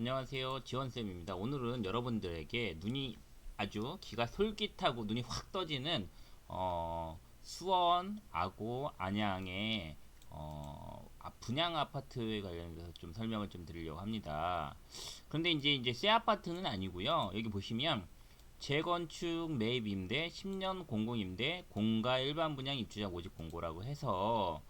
안녕하세요. 지원쌤입니다. 오늘은 여러분들에게 눈이 아주 귀가 솔깃하고 눈이 확 떠지는 수원, 아고, 안양의 분양 아파트에 관련해서 좀 설명을 좀 드리려고 합니다. 그런데 이제 새 아파트는 아니고요. 여기 보시면 재건축 매입 임대, 10년 공공 임대, 공가 일반 분양 입주자 모집 공고라고 해서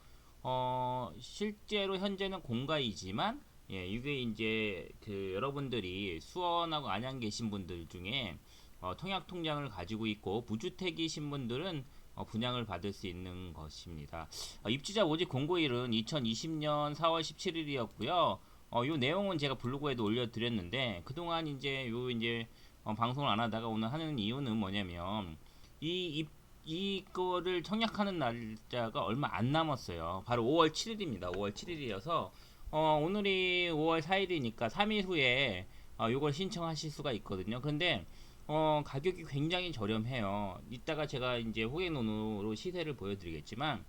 실제로 현재는 공가이지만 이게 이제 그 여러분들이 수원하고 안양 계신 분들 중에 통약 통장을 가지고 있고 무주택이신 분들은 분양을 받을 수 있는 것입니다. 입주자 모집 공고일은 2020년 4월 17일이었고요. 요 내용은 제가 블로그에도 올려드렸는데 그동안 이제 방송을 안 하다가 오늘 하는 이유는 뭐냐면 이 이거를 청약하는 날짜가 얼마 안 남았어요. 바로 5월 7일입니다. 5월 7일이어서 오늘이 5월 4일이니까 3일 후에 요걸 신청하실 수가 있거든요. 근데 가격이 굉장히 저렴해요. 이따가 제가 이제 호갱노노로 시세를 보여드리겠지만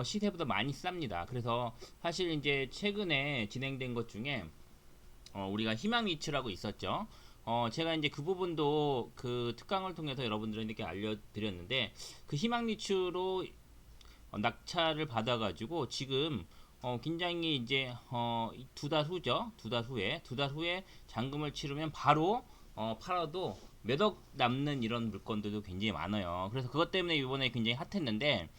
시세보다 많이 쌉니다. 그래서 사실 이제 최근에 진행된 것 중에 우리가 희망 리츠라고 있었죠. 제가 이제 그 부분도 그 특강을 통해서 여러분들에게 알려드렸는데 그 희망 리츠로 낙찰을 받아가지고 지금 굉장히 이제 두 달 후죠. 두 달 후에 잔금을 치르면 바로 팔아도 몇 억 남는 이런 물건들도 굉장히 많아요. 그래서 그것 때문에 이번에 굉장히 핫했는데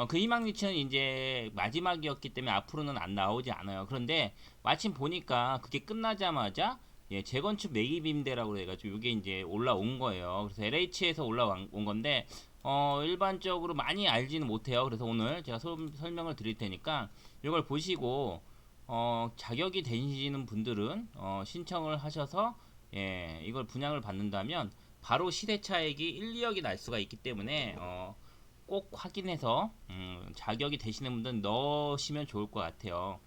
그 희망 리츠는 이제 마지막이었기 때문에 앞으로는 안 나오지 않아요. 그런데 마침 보니까 그게 끝나자마자 재건축 매입 임대라고 해가지고 이게 이제 올라온 거예요. 그래서 LH에서 올라온 건데 일반적으로 많이 알지는 못해요. 그래서 오늘 제가 설명을 드릴 테니까 이걸 보시고 자격이 되시는 분들은 신청을 하셔서 이걸 분양을 받는다면 바로 시세 차익이 1, 2억이 날 수가 있기 때문에 꼭 확인해서 자격이 되시는 분들은 넣으시면 좋을 것 같아요.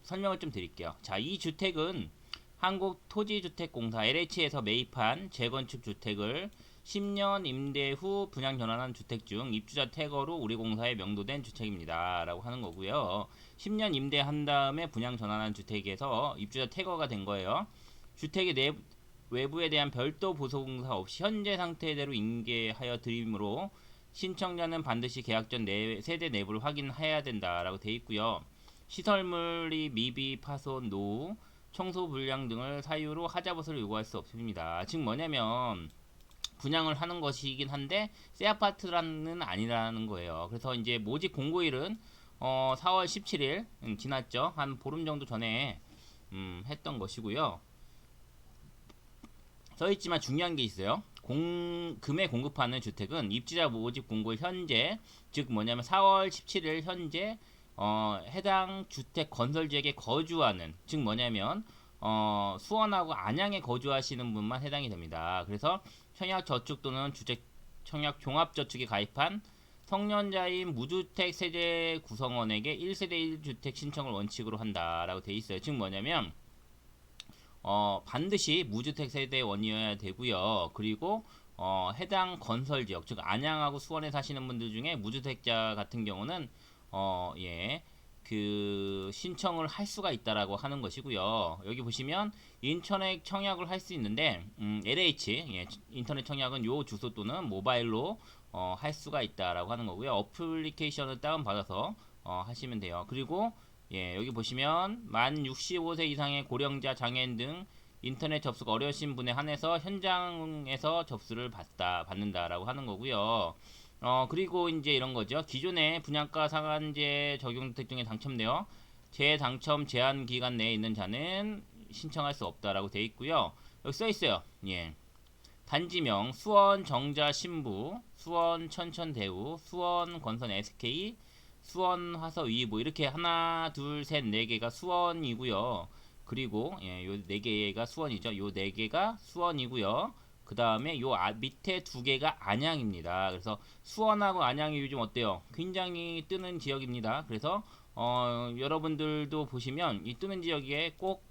설명을 좀 드릴게요. 자, 이 주택은 한국토지주택공사 LH에서 매입한 재건축 주택을 10년 임대 후 분양 전환한 주택 중 입주자 퇴거로 우리 공사에 명도된 주택입니다. 라고 하는 거고요. 10년 임대한 다음에 분양 전환한 주택에서 입주자 퇴거가 된 거예요. 주택의 외부에 대한 별도 보수공사 없이 현재 상태대로 인계하여 드리므로 신청자는 반드시 계약 전 세대 내부를 확인해야 된다라고 되어 있고요. 시설물이 미비, 파손, 노후, 청소 불량 등을 사유로 하자봇을 요구할 수 없습니다. 즉 뭐냐면 분양을 하는 것이긴 한데 새 아파트라는 아니라는 거예요. 그래서 이제 모집 공고일은 4월 17일 지났죠. 한 보름 정도 전에 했던 것이고요. 써있지만 중요한 게 있어요. 금에 공급하는 주택은 입주자 모집 공고 현재, 즉 뭐냐면 4월 17일 현재 해당 주택 건설지역에 거주하는, 즉 뭐냐면 수원하고 안양에 거주하시는 분만 해당이 됩니다. 그래서 청약저축 또는 주택 청약 종합저축에 가입한 성년자인 무주택 세대 구성원에게 1세대 1주택 신청을 원칙으로 한다라고 돼 있어요. 즉 뭐냐면 반드시 무주택 세대원이어야 되고요. 그리고 해당 건설 지역, 즉 안양하고 수원에 사시는 분들 중에 무주택자 같은 경우는 그 신청을 할 수가 있다라고 하는 것이고요. 여기 보시면 인터넷 청약을 할 수 있는데 LH 인터넷 청약은 요 주소 또는 모바일로 할 수가 있다라고 하는 거고요. 어플리케이션을 다운 받아서 하시면 돼요. 그리고 여기 보시면 만 65세 이상의 고령자, 장애인 등 인터넷 접속 어려우신 분에 한해서 현장에서 접수를 받는다라고 하는 거고요. 그리고 이제 이런 거죠. 기존에 분양가 상한제 적용주택 중에 당첨되어 재당첨 제한 기간 내에 있는 자는 신청할 수 없다라고 되어 있고요. 여기 써 있어요. 단지명 수원 정자 신부, 수원 천천대우, 수원 건선 SK, 수원 화서 위보 이렇게 하나 둘 셋 네 개가 수원이고요. 그리고 요 네 개가 수원이죠. 요 네 개가 수원이고요. 그 다음에 요 밑에 두 개가 안양입니다. 그래서 수원하고 안양이 요즘 어때요? 굉장히 뜨는 지역입니다. 그래서 여러분들도 보시면 이 뜨는 지역에 꼭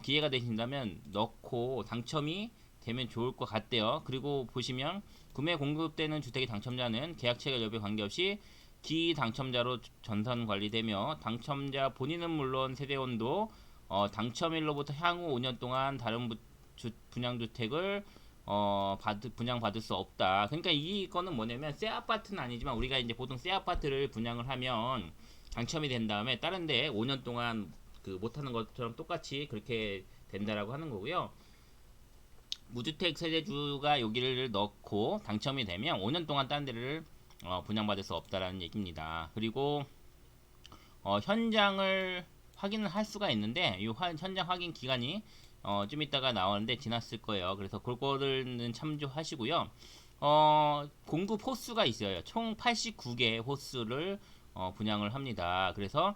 기회가 되신다면 넣고 당첨이 되면 좋을 것 같대요. 그리고 보시면 구매 공급되는 주택의 당첨자는 계약 체결 여부에 관계없이 기당첨자로 전산 관리되며 당첨자 본인은 물론 세대원도 당첨일로부터 향후 5년 동안 다른 분양주택을 분양받을 수 없다. 그러니까 이거는 뭐냐면 새 아파트는 아니지만 우리가 이제 보통 새 아파트를 분양을 하면 당첨이 된 다음에 다른 데 5년 동안 그 못하는 것처럼 똑같이 그렇게 된다라고 하는 거고요. 무주택 세대주가 여기를 넣고 당첨이 되면 5년 동안 딴 데를 분양받을 수 없다라는 얘기입니다. 그리고 현장을 확인을 할 수가 있는데 이 현장 확인 기간이 좀 이따가 나오는데 지났을 거예요. 그래서 그거는 참조하시고요. 공급 호수가 있어요. 총 89개 호수를 분양을 합니다. 그래서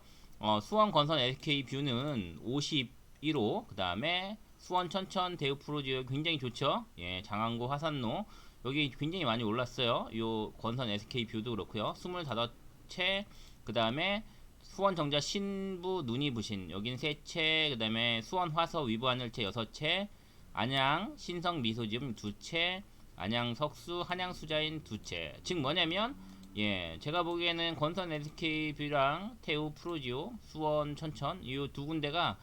수원 건선 SK뷰는 51호, 그 다음에 수원 천천 대우 프로지오 굉장히 좋죠. 예, 장안구 화산로 여기 굉장히 많이 올랐어요. 요 건선 SK뷰도 그렇고요. 25채, 그 다음에 수원 정자 신부 눈이 부신 여긴 3채, 그 다음에 수원 화서 위부 하늘채 6채, 안양 신성 미소지음 2채, 안양 석수 한양 수자인 2채. 즉 뭐냐면 예, 제가 보기에는 건선 SK뷰랑 태우 프로지오 수원 천천 이 두 군데가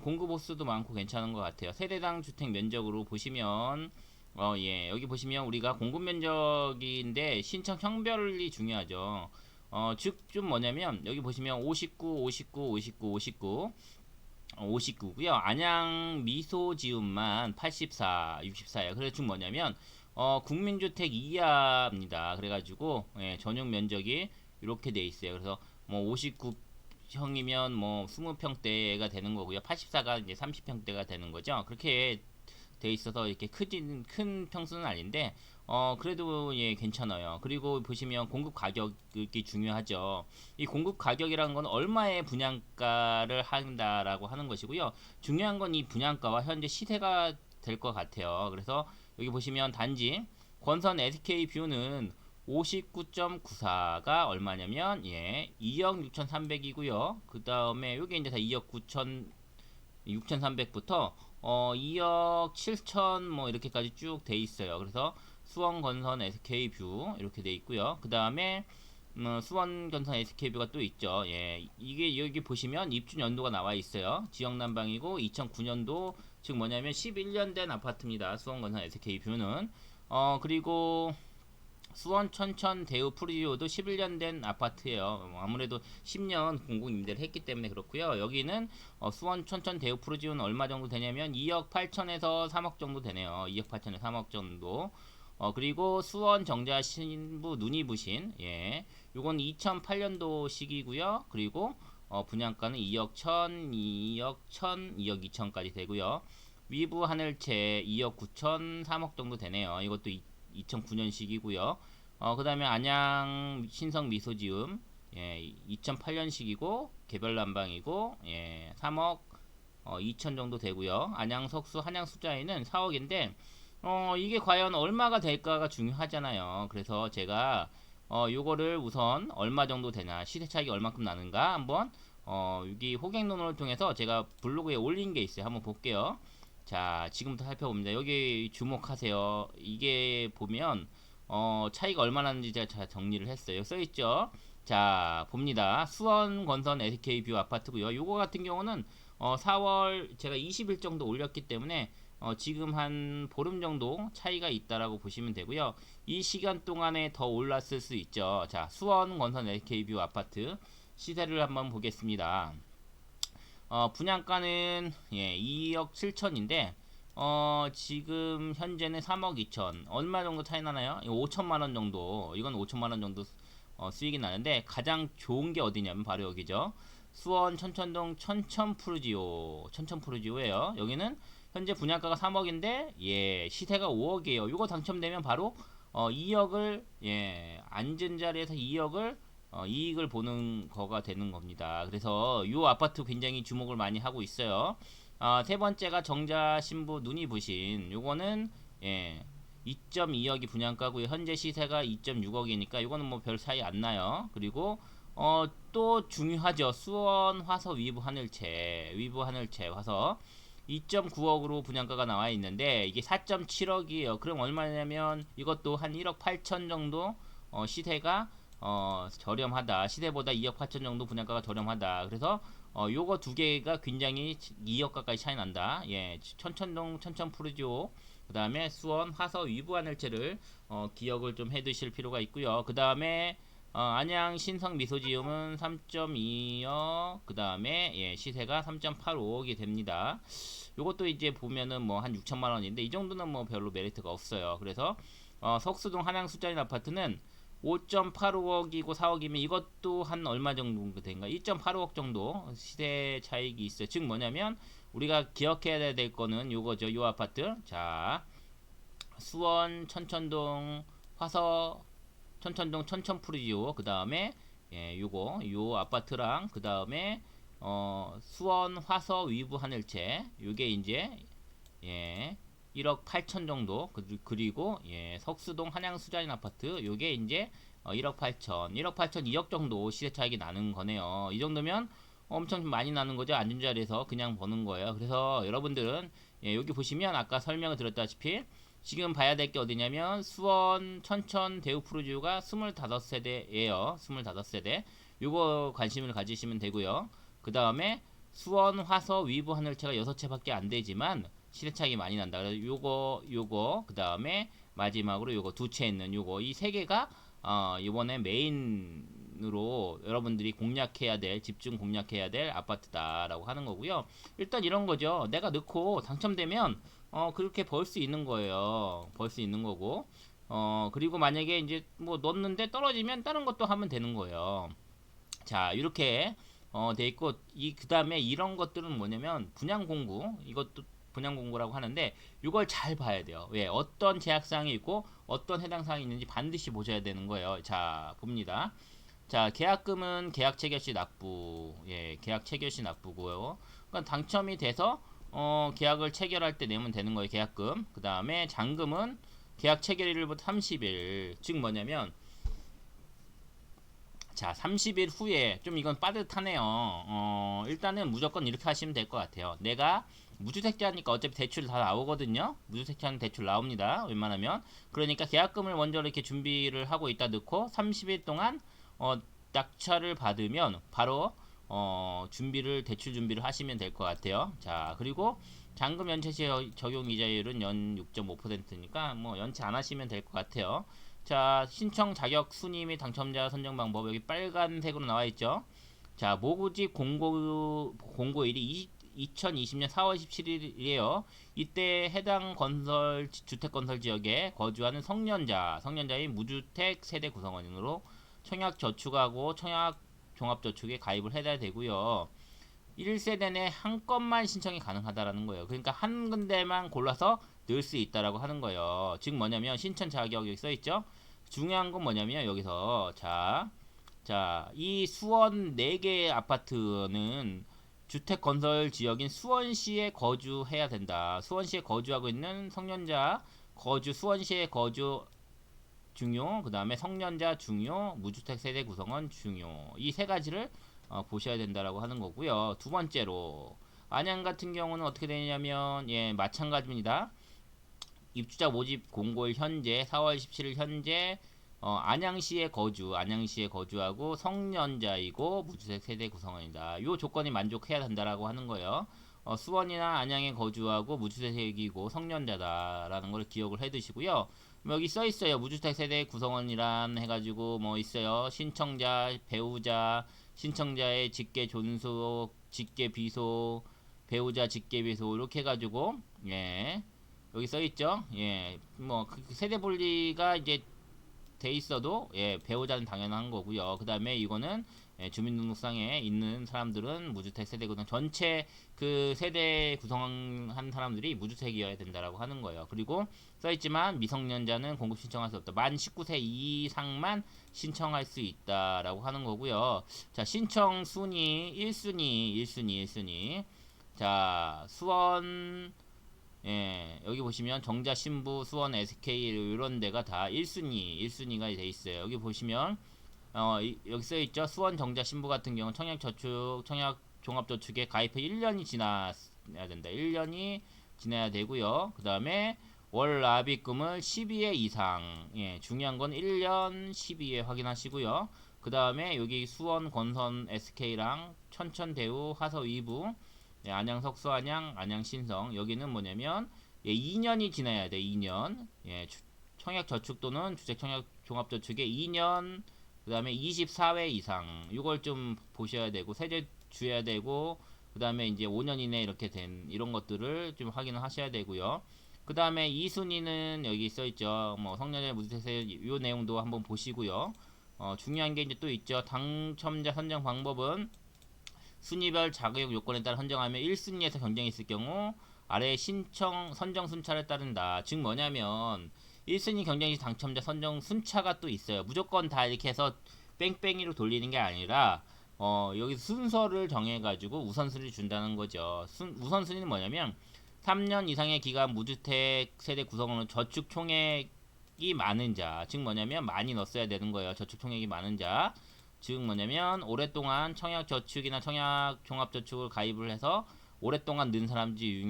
공급 호수도 많고 괜찮은 것 같아요. 세대당 주택 면적으로 보시면 예, 여기 보시면 우리가 공급 면적인데 신청 형별이 중요하죠. 즉 좀 뭐냐면 여기 보시면 59, 59, 59, 59, 59고요. 안양 미소지음만 84, 64예요. 그래서 즉 뭐냐면 국민주택 이하입니다. 그래가지고 예, 전용 면적이 이렇게 돼 있어요. 그래서 뭐 59형이면 뭐 20평대가 되는 거고요. 84가 이제 30평대가 되는 거죠. 그렇게 돼 있어서 이렇게 큰 평수는 아닌데 그래도 예 괜찮아요. 그리고 보시면 공급 가격이 중요하죠. 이 공급 가격이라는 건 얼마의 분양가를 한다라고 하는 것이고요. 중요한 건 이 분양가와 현재 시세가 될 것 같아요. 그래서 여기 보시면 단지 권선 SK뷰는 59.94가 얼마냐면 예 2억 6,300이고요. 그 다음에 여기 이제 다 2억 9천 6,300부터 2억 7천 뭐 이렇게까지 쭉 돼 있어요. 그래서 수원 건선 SK뷰 이렇게 돼 있고요. 그 다음에 수원 건선 SK뷰가 또 있죠. 예, 이게 여기 보시면 입주 연도가 나와 있어요. 지역 난방이고 2009년도 즉 뭐냐면 11년 된 아파트입니다. 수원 건선 SK뷰는 그리고 수원 천천 대우 프리오도 11년 된 아파트예요. 아무래도 10년 공공 임대를 했기 때문에 그렇고요. 여기는 수원 천천 대우 프로지오는 얼마 정도 되냐면 2억 8천에서 3억 정도 되네요. 2억 8천에서 3억 정도. 그리고 수원 정자 신부 눈이 부신 예. 요건 2008년도 시기고요. 그리고 분양가는 2억 1천, 2억 1천, 2억 2천까지 되고요. 위부 하늘채 2억 9천, 3억 정도 되네요. 이것도 2009년식이고요. 그 다음에 안양 신성 미소지음 예, 2008년식이고 개별 난방이고 예, 3억 2천 정도 되고요. 안양 석수 한양 수자에는 4억인데 이게 과연 얼마가 될까가 중요하잖아요. 그래서 제가 요거를 우선 얼마 정도 되나 시세 차익이 얼마큼 나는가 한번 여기 호갱론을 통해서 제가 블로그에 올린 게 있어요. 한번 볼게요. 자, 지금부터 살펴봅니다. 여기 주목하세요. 이게 보면 차이가 얼마나 나는지 제가 정리를 했어요. 써있죠. 자, 봅니다. 수원 건선 SK뷰 아파트고요. 요거 같은 경우는 4월 제가 20일 정도 올렸기 때문에 지금 한 보름 정도 차이가 있다라고 보시면 되고요. 이 시간 동안에 더 올랐을 수 있죠. 자, 수원 건선 SK뷰 아파트 시세를 한번 보겠습니다. 분양가는 예, 2억 7천인데 지금 현재는 3억 2천. 얼마 정도 차이 나나요? 5천만 원 정도. 이건 5천만 원 정도 수익이 나는데 가장 좋은 게 어디냐면 바로 여기죠. 수원 천천동 천천푸르지오예요. 여기는 현재 분양가가 3억인데 예, 시세가 5억이에요. 이거 당첨되면 바로 2억을 예, 앉은 자리에서 2억을 이익을 보는 거가 되는 겁니다. 그래서 이 아파트 굉장히 주목을 많이 하고 있어요. 세 번째가 정자 신부 눈이 부신 요거는 예, 2.2억이 분양가고요. 현재 시세가 2.6억이니까 이거는 뭐 별 차이 안 나요. 그리고 또 중요하죠. 수원 화서 위부 하늘채 화서 2.9억으로 분양가가 나와 있는데 이게 4.7억이에요. 그럼 얼마냐면 이것도 한 1억 8천 정도 시세가 저렴하다. 시세보다 2억 8천 정도 분양가가 저렴하다. 그래서 요거 두 개가 굉장히 2억 가까이 차이 난다. 예, 천천동, 천천푸르지오, 그 다음에 수원, 화서, 위부하늘채를 기억을 좀 해두실 필요가 있고요. 그 다음에 안양, 신성, 미소지음은 3.2억, 그 다음에 예, 시세가 3.85억이 됩니다. 요것도 이제 보면은 뭐 한 6천만 원인데 이 정도는 뭐 별로 메리트가 없어요. 그래서 석수동 한양 수자인 아파트는 5.85억이고 4억이면 이것도 한 얼마 정도 된가? 1.85억 정도 시세 차익이 있어요. 즉 뭐냐면 우리가 기억해야 될 거는 요거죠. 요 아파트. 자, 수원 천천동 화서 천천동 천천푸르지오, 그 다음에 예, 요 아파트랑 그 다음에 수원 화서 위부 하늘채 요게 이제 예 1억 8천 정도, 그리고 예 석수동 한양 수자인 아파트 요게 이제 1억 8천 1억 8천 2억 정도 시세 차익이 나는 거네요. 이 정도면 엄청 많이 나는 거죠. 앉은 자리에서 그냥 버는 거예요. 그래서 여러분들은 예, 여기 보시면 아까 설명을 드렸다시피 지금 봐야 될 게 어디냐면 수원 천천 대우프루지오가 25세대예요. 25세대. 요거 관심을 가지시면 되고요. 그 다음에 수원 화서 위부 하늘채가 6채밖에 안 되지만 시세차익이 많이 난다. 그래서 요거 그 다음에 마지막으로 요거 두 채 있는 요거 이 세 개가 이번에 메인으로 여러분들이 공략해야 될, 집중 공략해야 될 아파트다라고 하는 거고요. 일단 이런 거죠. 내가 넣고 당첨되면 그렇게 벌 수 있는 거예요. 벌 수 있는 거고. 그리고 만약에 이제 뭐 넣었는데 떨어지면 다른 것도 하면 되는 거예요. 자, 이렇게 돼 있고 그다음에 이런 것들은 뭐냐면 분양 공구, 이것도 분양 공구라고 하는데 이걸 잘 봐야 돼요. 왜? 어떤 제약 사항이 있고 어떤 해당 사항이 있는지 반드시 보셔야 되는 거예요. 자, 봅니다. 자, 계약금은 계약 체결 시 납부. 예, 계약 체결 시 납부고요. 그러니까 당첨이 돼서 계약을 체결할 때 내면 되는 거예요. 계약금. 그다음에 잔금은 계약 체결일부터 30일. 즉 뭐냐면 자, 30일 후에 좀 이건 빠듯하네요. 일단은 무조건 이렇게 하시면 될 것 같아요. 내가 무주택자니까 어차피 대출 다 나오거든요. 무주택자는 대출 나옵니다. 웬만하면. 그러니까 계약금을 먼저 이렇게 준비를 하고 있다 넣고 30일 동안 낙찰을 받으면 바로 대출 준비를 하시면 될 것 같아요. 자, 그리고 잔금 연체 시 적용 이자율은 연 6.5%니까 뭐 연체 안 하시면 될 것 같아요. 자, 신청 자격 순위 및 당첨자 선정 방법 여기 빨간색으로 나와 있죠. 자, 모구직 공고일이 2020년 4월 17일이에요. 이때 해당 주택건설 지역에 거주하는 성년자인 무주택 세대 구성원으로 청약저축하고 청약종합저축에 가입을 해야 되고요. 1세대 내 한 건만 신청이 가능하다라는 거예요. 그러니까 한 군데만 골라서 넣을 수 있다라고 하는 거예요. 즉 뭐냐면 신청 자격이 써 있죠. 중요한 건 뭐냐면 여기서 이 수원 4개 아파트는 주택 건설 지역인 수원시에 거주해야 된다. 수원시에 거주하고 있는 성년자 수원시에 거주 중요, 그 다음에 성년자 중요, 무주택 세대 구성원 중요, 이 세 가지를 보셔야 된다라고 하는 거고요. 두 번째로 안양 같은 경우는 어떻게 되냐면 예 마찬가지입니다. 입주자 모집 공고일 현재 4월 17일 현재 안양시에 거주하고 성년자이고 무주택 세대 구성원이다. 요 조건이 만족해야 된다라고 하는 거예요. 수원이나 안양에 거주하고 무주택이고 성년자다라는 걸 기억을 해 두시고요. 여기 써 있어요. 무주택 세대 구성원이란 해가지고 뭐 있어요. 신청자, 배우자, 신청자의 직계 존속, 직계 비속, 배우자 직계 비속 이렇게 해가지고 예 여기 써 있죠. 예, 뭐 세대 분리가 이제 돼 있어도 예 배우자는 당연한 거고요. 그 다음에 이거는 예, 주민등록상에 있는 사람들은 무주택 세대 구성 전체 그 세대 구성한 사람들이 무주택이어야 된다라고 하는 거예요. 그리고 써있지만 미성년자는 공급 신청할 수 없다. 만 19세 이상만 신청할 수 있다라고 하는 거고요. 자, 신청 순위 1순위. 자, 수원 예, 여기 보시면 정자 신부 수원 SK 이런 데가 다 1순위가 돼 있어요. 여기 보시면 여기 써 있죠. 수원 정자 신부 같은 경우 청약 종합저축에 가입해 1년이 지나야 된다. 1년이 지나야 되고요. 그다음에 월 납입금을 12회 이상. 예, 중요한 건 1년 12회 확인하시고요. 그 다음에 여기 수원, 건선, SK랑 천천, 대우, 하서, 위부, 예, 안양, 석수안양, 안양, 신성. 여기는 뭐냐면 예, 2년이 지나야 돼. 2년. 예, 청약저축 또는 주택청약종합저축에 2년, 그 다음에 24회 이상. 이걸 좀 보셔야 되고 세제 줘야 되고, 그 다음에 이제 5년 이내 이렇게 된 이런 것들을 좀 확인을 하셔야 되고요. 그 다음에 2순위는 여기 써있죠. 뭐 성년의 무주택세 요 내용도 한번 보시고요. 중요한 게 이제 또 있죠. 당첨자 선정 방법은 순위별 자격 요건에 따라 선정하며 1순위에서 경쟁이 있을 경우 아래 신청 선정 순차를 따른다. 즉 뭐냐면 1순위 경쟁시 당첨자 선정 순차가 또 있어요. 무조건 다 이렇게 해서 뺑뺑이로 돌리는 게 아니라 여기 순서를 정해가지고 우선순위를 준다는 거죠. 우선순위는 뭐냐면 3년 이상의 기간 무주택 세대 구성원은 저축 총액이 많은 자, 즉 뭐냐면 많이 넣었어야 되는 거예요. 저축 총액이 많은 자, 즉 뭐냐면 오랫동안 청약저축이나 청약종합저축을 가입을 해서 오랫동안 넣은 사람들이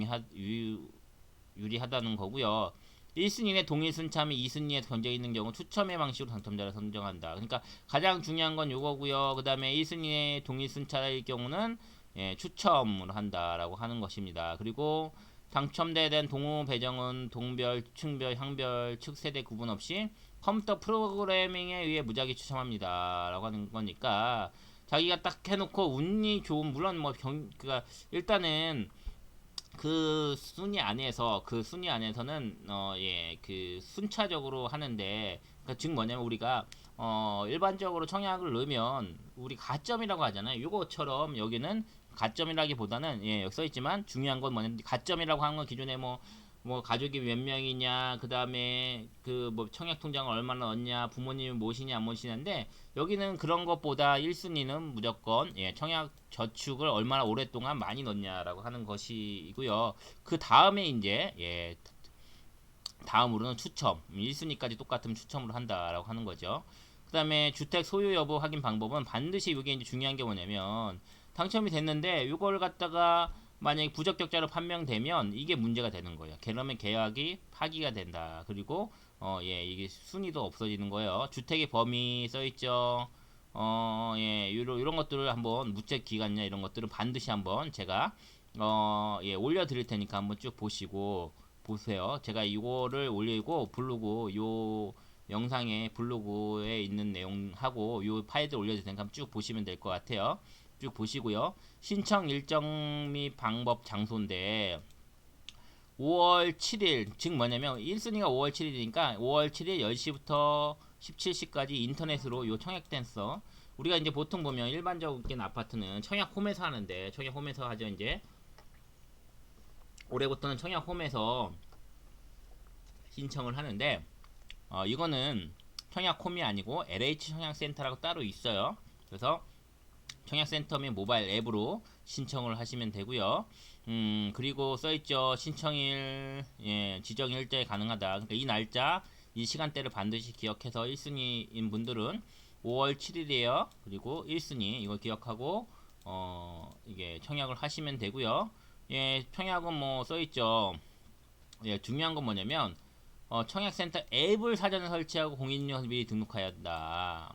유리하다는 거고요. 1순위의 동일 순차 및 2순위에서 경쟁이 있는 경우 추첨의 방식으로 당첨자를 선정한다. 그러니까 가장 중요한 건 요거고요. 그 다음에 1순위의 동일 순차일 경우는 예, 추첨을 한다라고 하는 것입니다. 그리고 당첨자에 대한 동호 배정은 동별, 층별, 향별, 측세대 구분 없이 컴퓨터 프로그래밍에 의해 무작위 추첨합니다. 라고 하는 거니까 자기가 딱 해놓고 운이 좋은, 물론 뭐 그니까 일단은 그 순위 안에서는 예, 그 순차적으로 하는데, 그러니까 즉 뭐냐면 우리가 일반적으로 청약을 넣으면 우리 가점이라고 하잖아요. 이거처럼 여기는 가점이라기보다는 예, 여기 써 있지만 중요한 건 뭐냐면 가점이라고 하는 건 기존에 뭐 가족이 몇 명이냐, 그 다음에 그 뭐 청약 통장을 얼마나 넣었냐, 부모님이 모시냐 안 모시냐인데, 여기는 그런 것보다 1순위는 무조건 예, 청약 저축을 얼마나 오랫동안 많이 넣냐라고 하는 것이고요. 그 다음에 이제 예, 다음으로는 추첨, 1순위까지 똑같으면 추첨을 한다라고 하는 거죠. 그 다음에 주택 소유 여부 확인 방법은 반드시 이게 이제 중요한 게 뭐냐면, 당첨이 됐는데 이걸 갖다가 만약에 부적격자로 판명되면 이게 문제가 되는 거예요. 그러면 계약이 파기가 된다. 그리고 예, 이게 순위도 없어지는 거예요. 주택의 범위 써 있죠. 예, 이런 것들을 한번 무책 기간이나 이런 것들은 반드시 한번 제가 예, 올려 드릴 테니까 한번 쭉 보시고 보세요. 제가 이거를 올리고 블로그 요 영상에 블로그에 있는 내용하고 요 파일들 올려줄 테니까 쭉 보시면 될 것 같아요. 쭉 보시고요. 신청 일정 및 방법 장소인데 5월 7일, 즉 뭐냐면 1순위가 5월 7일이니까 5월 7일 10시부터 17시까지 인터넷으로 요 청약 댄서, 우리가 이제 보통 보면 일반적인 아파트는 청약 홈에서 하는데, 청약 홈에서 하죠. 이제 올해부터는 청약 홈에서 신청을 하는데 이거는 청약 홈이 아니고 LH 청약센터라고 따로 있어요. 그래서 청약센터 및 모바일 앱으로 신청을 하시면 되고요. 그리고 써있죠. 신청일, 예, 지정 일자에 가능하다. 그러니까 이 날짜, 이 시간대를 반드시 기억해서 1순위인 분들은 5월 7일이에요. 그리고 1순위 이거 기억하고 이게 청약을 하시면 되고요. 예, 청약은 뭐 써있죠. 예, 중요한 건 뭐냐면 청약센터 앱을 사전에 설치하고 공인인증서 미리 등록해야 한다.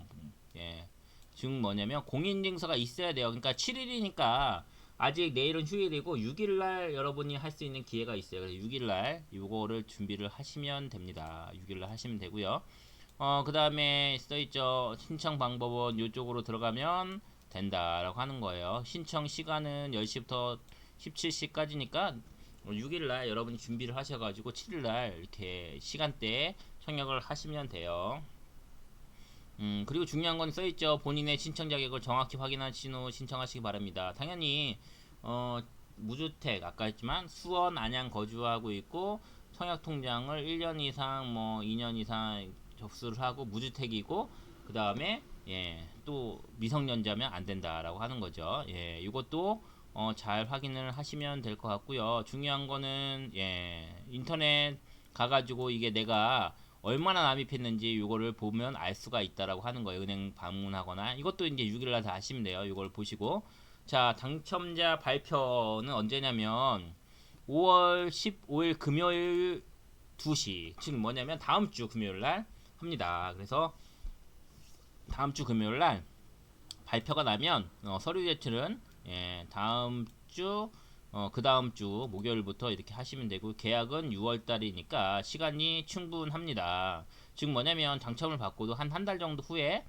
예. 즉 뭐냐면 공인증서가 있어야 돼요. 그러니까 7일이니까 아직 내일은 휴일이고 6일날 여러분이 할 수 있는 기회가 있어요. 그래서 6일날 이거를 준비를 하시면 됩니다. 6일날 하시면 되고요. 그 다음에 써있죠. 신청 방법은 이쪽으로 들어가면 된다라고 하는 거예요. 신청 시간은 10시부터 17시까지니까 6일날 여러분이 준비를 하셔가지고 7일날 이렇게 시간대에 청약을 하시면 돼요. 그리고 중요한 건 써있죠. 본인의 신청 자격을 정확히 확인하신 후 신청하시기 바랍니다. 당연히 무주택 아까 했지만 수원, 안양 거주하고 있고 청약 통장을 1년 이상 뭐 2년 이상 접수를 하고 무주택이고, 그 다음에 예, 또 미성년자면 안 된다라고 하는 거죠. 예, 이것도 잘 확인을 하시면 될 것 같고요. 중요한 거는 예, 인터넷 가가지고 이게 내가 얼마나 납입했는지 이거를 보면 알 수가 있다라고 하는 거예요. 은행 방문하거나. 이것도 이제 6일날 다 하시면 돼요. 이걸 보시고. 자, 당첨자 발표는 언제냐면 5월 15일 금요일 2시, 즉 뭐냐면 다음 주 금요일 날 합니다. 그래서 다음 주 금요일 날 발표가 나면 서류 제출은 다음 주 그 다음 주 목요일부터 이렇게 하시면 되고, 계약은 6월 달이니까 시간이 충분합니다. 즉 뭐냐면 당첨을 받고도 한 달 정도 후에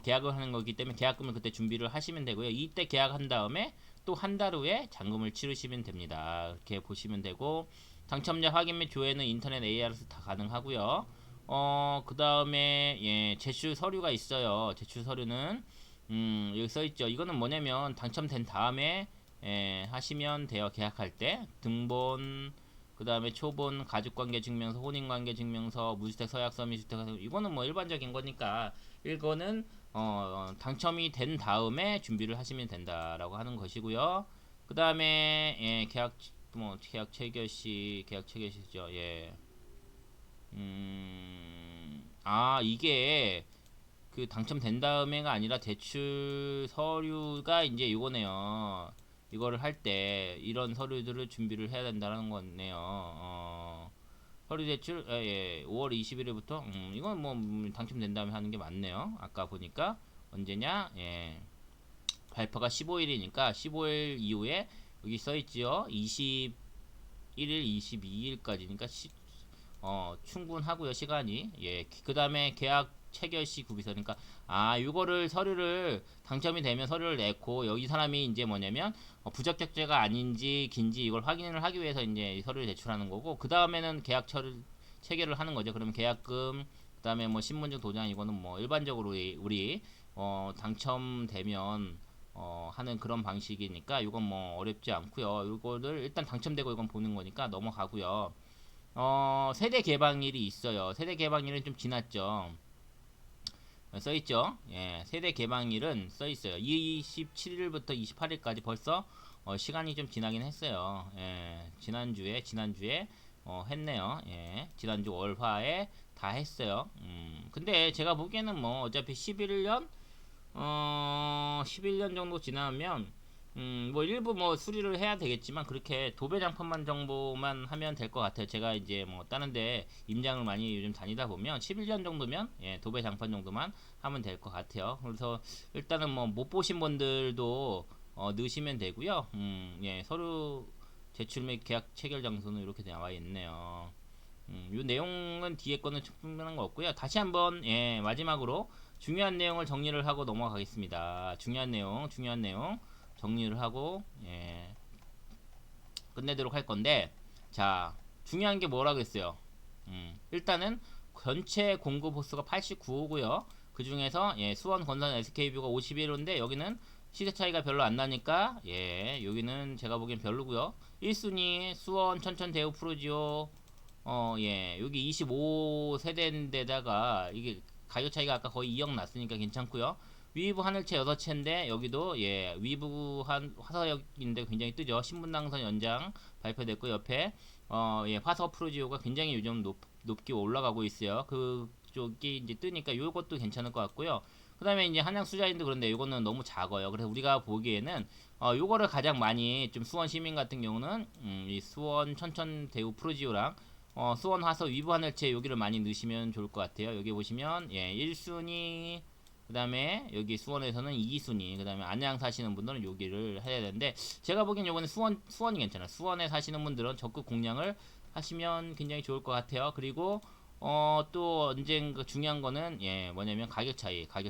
계약을 하는 거기 때문에 계약금을 그때 준비를 하시면 되고요. 이때 계약한 다음에 또 한 달 후에 잔금을 치르시면 됩니다. 이렇게 보시면 되고, 당첨자 확인 및 조회는 인터넷 AR에서 다 가능하고요. 그 다음에 제출 서류가 있어요. 제출 서류는 여기 써있죠. 이거는 뭐냐면 당첨된 다음에 하시면 돼요. 계약할 때 등본, 그 다음에 초본, 가족관계증명서, 혼인관계증명서, 무주택 서약서 및 주택, 이거는 뭐 일반적인 거니까 이거는 당첨이 된 다음에 준비를 하시면 된다라고 하는 것이고요. 그 다음에 계약 체결시, 계약 체결시죠. 이게 그 당첨된 다음에가 아니라 대출 서류가 이제 이거네요. 이거를 할 때 이런 서류들을 준비를 해야 된다는 거네요. 서류 대출 5월 21일부터 이건 뭐 당첨된 다음에 하는 게 맞네요. 아까 보니까 언제냐? 발표가 15일이니까 15일 이후에 여기 써 있지요. 21일, 22일까지니까 충분하고요. 시간이. 그 다음에 계약 체결시 구비서니까 이거를 서류를 당첨이 되면 서류를 내고, 여기 사람이 이제 뭐냐면 부적격자가 아닌지 긴지 이걸 확인을 하기 위해서 이제 서류를 제출하는 거고, 그 다음에는 계약처를 체결을 하는 거죠. 그러면 계약금, 그 다음에 뭐 신분증 도장, 이거는 뭐 일반적으로 우리 당첨되면 하는 그런 방식이니까 이건 뭐 어렵지 않고요. 이거를 일단 당첨되고 이건 보는 거니까 넘어가고요. 세대 개방일이 있어요. 세대 개방일은 좀 지났죠. 써있죠. 세대 개방일은 써있어요. 27일부터 28일까지 벌써 시간이 좀 지나긴 했어요. 지난주에 했네요. 지난주 월화에 다 했어요. 근데 제가 보기에는 뭐 어차피 11년 정도 지나면 뭐 일부 뭐 수리를 해야 되겠지만 그렇게 도배 장판만 정도만 하면 될 것 같아요. 제가 이제 뭐 다른데 임장을 많이 요즘 다니다 보면 11년 정도면 도배 장판 정도만 하면 될 것 같아요. 그래서 일단은 뭐 못 보신 분들도 넣으시면 되고요. 서류 제출 및 계약 체결 장소는 이렇게 나와 있네요. 이 내용은 뒤에 거는 충분한 거 없고요. 다시 한번 마지막으로 중요한 내용을 정리를 하고 넘어가겠습니다. 중요한 내용 정리를 하고 끝내도록 할 건데, 자, 중요한 게 뭐라고 했어요? 일단은 전체 공급 호수가 89호고요. 그 중에서 수원, 건선, SK뷰가 51호인데 여기는 시세 차이가 별로 안 나니까 여기는 제가 보기엔 별로고요. 1순위 수원, 천천, 대우, 프로지오 여기 25세대인데다가 이게 가격 차이가 아까 거의 2억 났으니까 괜찮고요. 위브 하늘채 6채인데 여기도 위브 화서역인데 굉장히 뜨죠. 신분당선 연장 발표됐고, 옆에 화서 프로지오가 굉장히 요즘 높게 올라가고 있어요. 그쪽이 이제 뜨니까 요것도 괜찮을 것 같고요. 그 다음에 이제 한양 수자인도 그런데 요거는 너무 작아요. 그래서 우리가 보기에는 요거를 가장 많이 좀 수원 시민 같은 경우는 이 수원 천천 대우 프로지오랑 수원 화서 위브 하늘채 여기를 많이 넣으시면 좋을 것 같아요. 여기 보시면 1순위, 그 다음에 여기 수원에서는 2순위, 그 다음에 안양 사시는 분들은 여기를 해야 되는데, 제가 보기엔 요거는 수원이 괜찮아요. 수원에 사시는 분들은 적극 공략을 하시면 굉장히 좋을 것 같아요. 그리고 또 언젠가 중요한 거는 뭐냐면 가격 차이가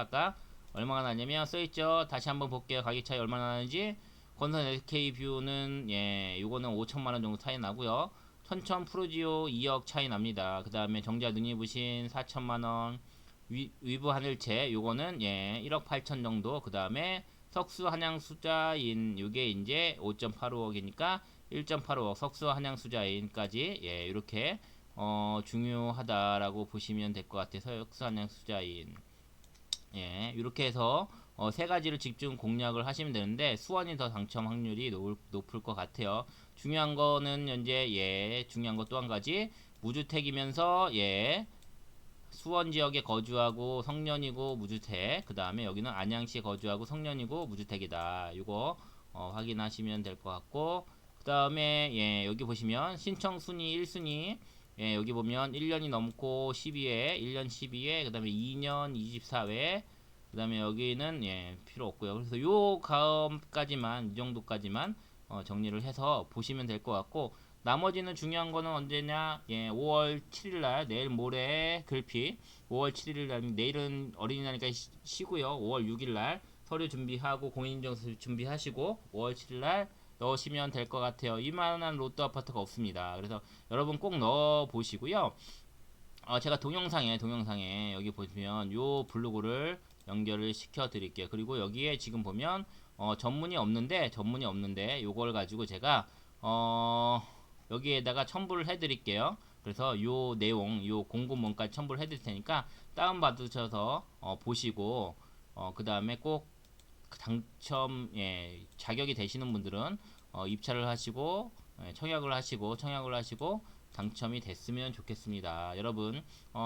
아까 얼마나 나냐면 써있죠. 다시 한번 볼게요. 가격 차이 얼마나 나는지. 건선 SK뷰는 요거는 5천만원 정도 차이 나고요. 천천 프로지오 2억 차이 납니다. 그 다음에 정자 능이부신 4천만원, 위브 하늘채 요거는 1억 8천 정도. 그 다음에 석수 한양 수자인 요게 이제 5.85억이니까 1.85억, 석수 한양 수자인까지 이렇게 중요하다라고 보시면 될 것 같아서 석수 한양 수자인 이렇게 해서 세 가지를 집중 공략을 하시면 되는데, 수원이 더 당첨 확률이 높을 것 같아요. 중요한 거는 현재 중요한 거 또 한 가지, 무주택이면서 수원 지역에 거주하고 성년이고 무주택, 그 다음에 여기는 안양시에 거주하고 성년이고 무주택이다. 이거 확인하시면 될 것 같고, 그 다음에 여기 보시면 신청 순위 1순위 여기 보면 1년이 넘고 12회, 1년 12회, 그 다음에 2년 24회, 그 다음에 여기는 예 필요 없고요. 그래서 요 가음까지만 이 정도까지만 정리를 해서 보시면 될 것 같고, 나머지는 중요한 거는 언제냐, 예 5월 7일날 내일 모레 글피, 5월 7일날 내일은 어린이날이니까 쉬고요. 5월 6일날 서류 준비하고 공인인증서 준비하시고 5월 7일날 넣으시면 될 것 같아요. 이만한 로또 아파트가 없습니다. 그래서 여러분 꼭 넣어 보시고요. 제가 동영상에 여기 보시면 요 블로그를 연결을 시켜 드릴게요. 그리고 여기에 지금 보면 전문이 없는데 요걸 가지고 제가 여기에다가 첨부를 해 드릴게요. 그래서 요 내용, 요 공고문까지 첨부를 해 드릴 테니까 다운 받으셔서 보시고 그 다음에 꼭 당첨, 예, 자격이 되시는 분들은 입찰을 하시고, 예, 청약을 하시고 당첨이 됐으면 좋겠습니다. 여러분,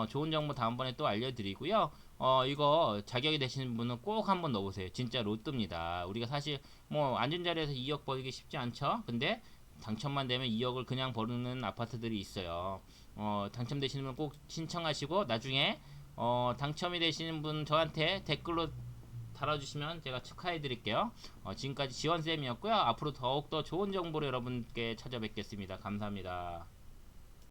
좋은 정보 다음번에 또 알려드리고요. 이거 자격이 되시는 분은 꼭 한번 넣어보세요. 진짜 로또입니다. 우리가 사실 뭐 앉은 자리에서 2억 벌기 쉽지 않죠. 근데 당첨만 되면 2억을 그냥 버는 아파트들이 있어요. 당첨되시는 분 꼭 신청하시고, 나중에 당첨이 되시는 분 저한테 댓글로 달아주시면 제가 축하해 드릴게요. 지금까지 지원쌤이었고요. 앞으로 더욱더 좋은 정보로 여러분께 찾아뵙겠습니다. 감사합니다.